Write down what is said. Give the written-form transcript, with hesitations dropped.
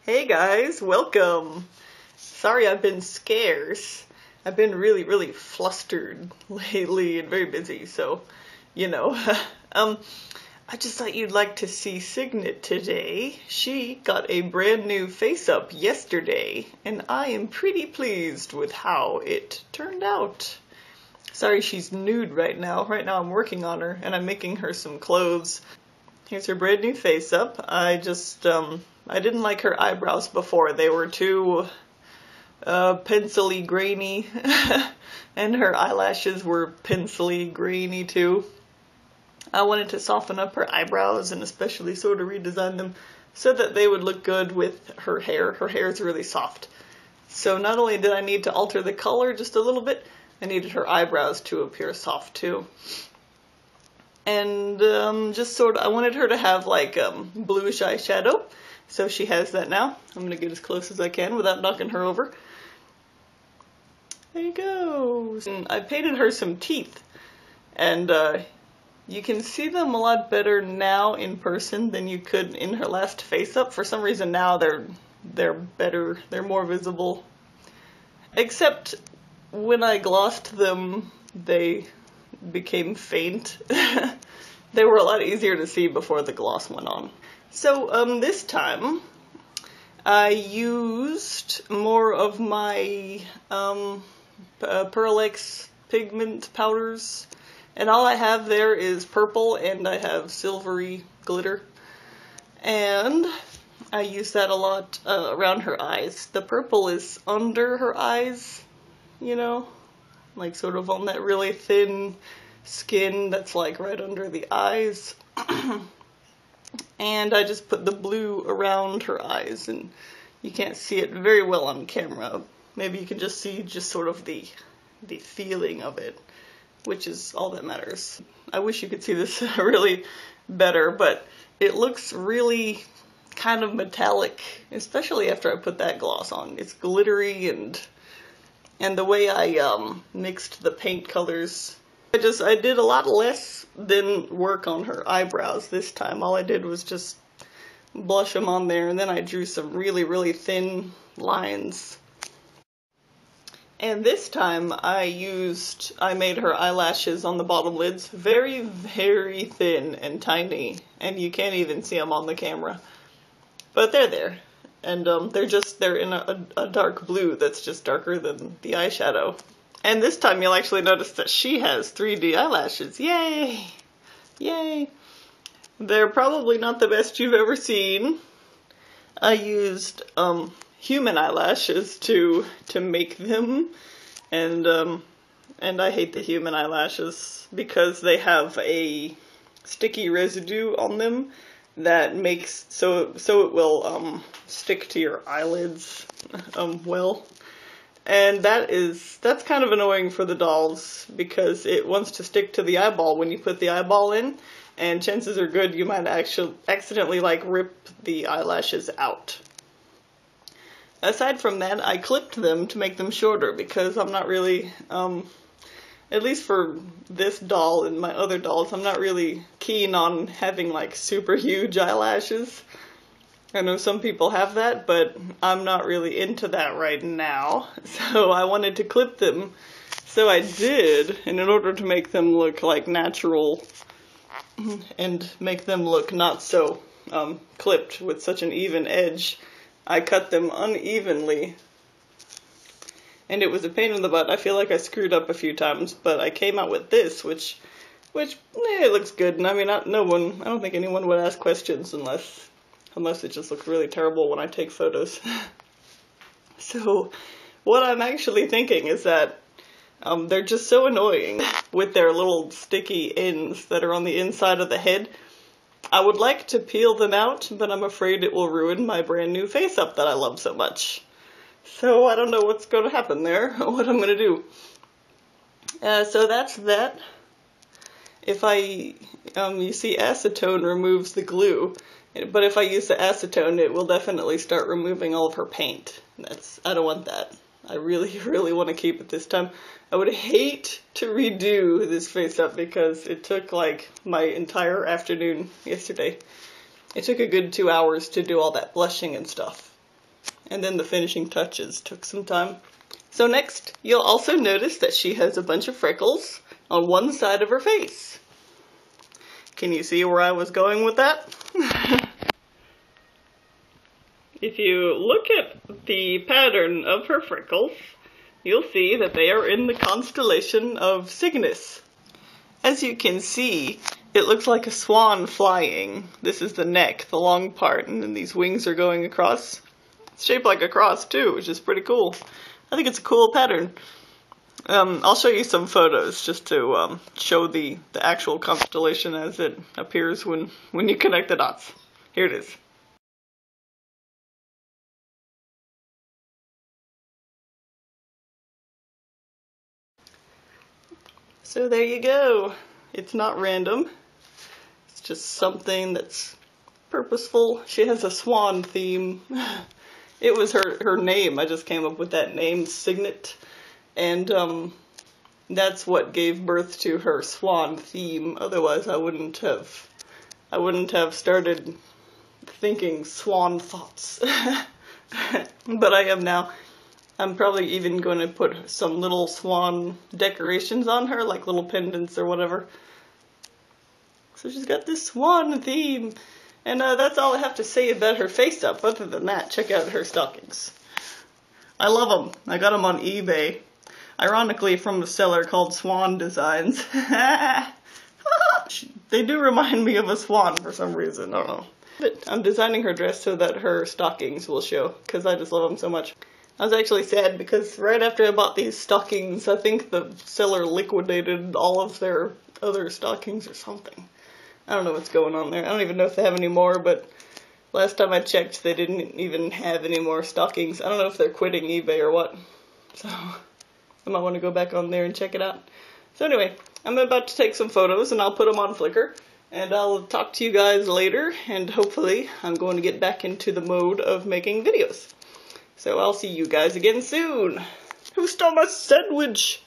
Hey guys, welcome. Sorry I've been scarce. I've been really flustered lately and very busy, so, you know. I just thought you'd like to see Cygnet today. She got a brand new face-up yesterday, and I am pretty pleased with how it turned out. Sorry she's nude right now. Right now I'm working on her, and I'm making her some clothes. Here's her brand new face-up. I didn't like her eyebrows before. They were too pencil-y grainy, and her eyelashes were pencil-y grainy too. I wanted to soften up her eyebrows and especially sort of redesign them so that they would look good with her hair. Her hair is really soft. So not only did I need to alter the color just a little bit, I needed her eyebrows to appear soft too. And I wanted her to have like bluish eyeshadow. So she has that now. I'm going to get as close as I can without knocking her over. There you go. And I painted her some teeth. And you can see them a lot better now in person than you could in her last face-up. For some reason now they're better. They're more visible. Except when I glossed them, they became faint. They were a lot easier to see before the gloss went on. So this time I used more of my Pearl X pigment powders, and all I have there is purple and I have silvery glitter, and I use that a lot around her eyes. The purple is under her eyes, you know, like sort of on that really thin skin that's like right under the eyes. And I just put the blue around her eyes, and you can't see it very well on camera. Maybe you can just see just sort of the feeling of it, which is all that matters. I wish you could see this really better, but it looks really kind of metallic, especially after I put that gloss on. It's glittery, and the way I mixed the paint colors, I did a lot less than work on her eyebrows this time. All I did was just blush them on there, and then I drew some really thin lines. And this time I made her eyelashes on the bottom lids very thin and tiny, and you can't even see them on the camera. But they're there, and they're in a dark blue that's just darker than the eyeshadow. And this time you'll actually notice that she has 3D eyelashes. Yay! Yay! They're probably not the best you've ever seen. I used human eyelashes to make them, and I hate the human eyelashes because they have a sticky residue on them that makes so it will stick to your eyelids well. And that's kind of annoying for the dolls because it wants to stick to the eyeball when you put the eyeball in, and chances are good you might actually accidentally like rip the eyelashes out. Aside from that, I clipped them to make them shorter because I'm not really, at least for this doll and my other dolls, I'm not really keen on having like super huge eyelashes. I know some people have that, but I'm not really into that right now, so I wanted to clip them. So I did, and in order to make them look like natural and make them look not so clipped with such an even edge, I cut them unevenly. And it was a pain in the butt. I feel like I screwed up a few times, but I came out with this, which it looks good. And I mean, I don't think anyone would ask questions unless it just looks really terrible when I take photos. So what I'm actually thinking is that they're just so annoying with their little sticky ends that are on the inside of the head. I would like to peel them out, but I'm afraid it will ruin my brand new face-up that I love so much. So I don't know what's going to happen there, or what I'm going to do. So that's that. If you see acetone removes the glue, but if I use the acetone, it will definitely start removing all of her paint. I don't want that. I really want to keep it this time. I would hate to redo this face-up because it took like my entire afternoon yesterday. It took a good 2 hours to do all that blushing and stuff. And then the finishing touches took some time. So next, you'll also notice that she has a bunch of freckles on one side of her face. Can you see where I was going with that? If you look at the pattern of her freckles, you'll see that they are in the constellation of Cygnus. As you can see, it looks like a swan flying. This is the neck, the long part, and then these wings are going across. It's shaped like a cross too, which is pretty cool. I think it's a cool pattern. I'll show you some photos just to show the actual constellation as it appears when you connect the dots. Here it is. So there you go. It's not random. It's just something that's purposeful. She has a swan theme. It was her name. I just came up with that name, Cygnet. And that's what gave birth to her swan theme. Otherwise I wouldn't have started thinking swan thoughts. But I am now. I'm probably even going to put some little swan decorations on her, like little pendants or whatever. So she's got this swan theme. And that's all I have to say about her face up. Other than that, check out her stockings. I love them. I got them on eBay. Ironically, from a seller called Swan Designs. They do remind me of a swan for some reason. I don't know. But I'm designing her dress so that her stockings will show, because I just love them so much. I was actually sad because right after I bought these stockings, I think the seller liquidated all of their other stockings or something. I don't know what's going on there. I don't even know if they have any more, but last time I checked, they didn't even have any more stockings. I don't know if they're quitting eBay or what. So I might want to go back on there and check it out. So anyway, I'm about to take some photos and I'll put them on Flickr. And I'll talk to you guys later, and hopefully I'm going to get back into the mode of making videos. So I'll see you guys again soon. Who stole my sandwich?